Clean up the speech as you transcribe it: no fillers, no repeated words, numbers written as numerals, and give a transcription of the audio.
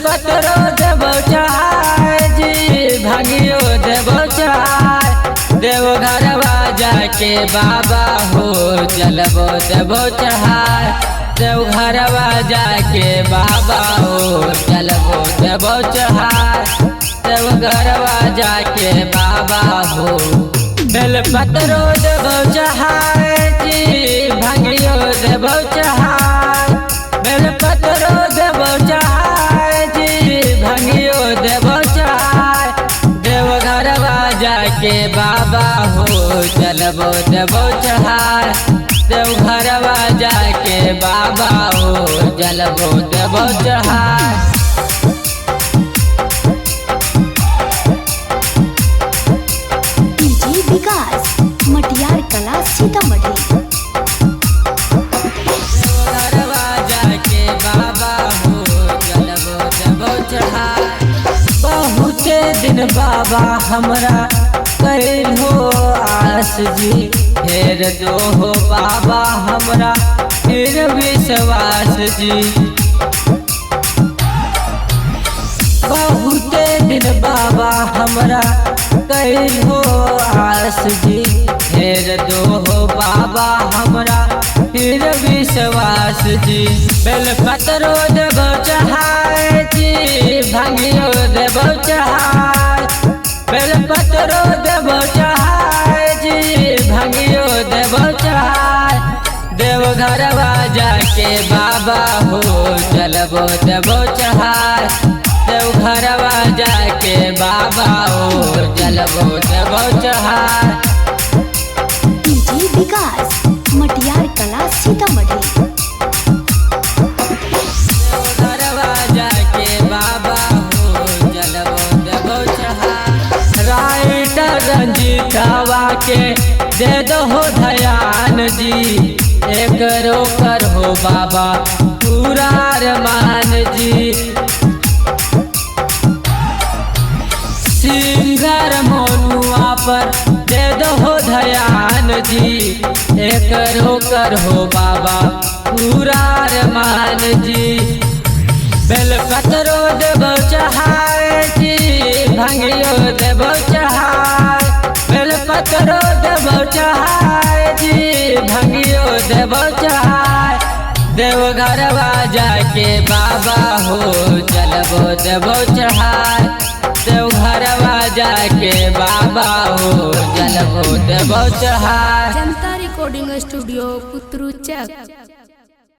पत्रो देवो चढ़ाए जी, भांगियो देवो चढ़ाए। देवघरवा जाके बाबा हो जलबो देवो चढ़ाए। देवघरवा जाके बाबा हो जलबो देवो चढ़ाए। देवघरवा जाके बाबा हो बेल पत्रो देवो चढ़ाए जी, भांगियो देवो चढ़ाए। बेल पत्रो देवो चढ़ाए जी, भांगियो देवो चढ़ाए। देवघरवा जाके बाबा हो जलबो देवो चढ़ाए। देवघरवा जाके बाबा हो जलबो देवो चढ़ाए। विकास मटियार कला सीतामढ़ी। देवघरवा जाके बाबा हो जलबो देवो चढ़ाए। बहुते दिन बाबा हमरा कैल हो आस जी, फेर दो हो बाबा हमरा फिर विश्वास जी। बहुते दिन बाबा हमरा कैल हो आस जी, फेर दो हो बाबा हमरा फिर विश्वास जी। बेल पत्रो देवो चढ़ाए जी, भांगियो देवो चढ़ाए। बेल पत्रो देवो चढ़ाए जी, भांगियो देवो चढ़ाए। देवघरवा जाके बाबा हो जलबो देवो चढ़ाए। देवघरवा जाके बाबा हो जलबो देवो चढ़ाए। विकास मटियार कला सीतामढ़ी। देवघरवा जाके बाबा हो जलबो देवो चढ़ाए। राइटर रंजीतवा के दे दो हो ध्यान जी, एक रोकर हो बाबा पूरा रमान जी। सिंगर मोनुआ पर दे दो हो ध्यान जी, एक रोकर हो बाबा पूरा रमान जी। बेल पत्रो देवो चढ़ाए जी, भांगियो देवो चढ़ाए। बेल पत्रो देवो चढ़ाए जी, भांगियो देवो चढ़ाए। देवघरवा जाके बाबा हो जलबो देवो चढ़ाए। देवघरवा जाके बाबा हो जलबो देवो चढ़ाए। जनता रिकॉर्डिंग स्टूडियो पुत्रू चक।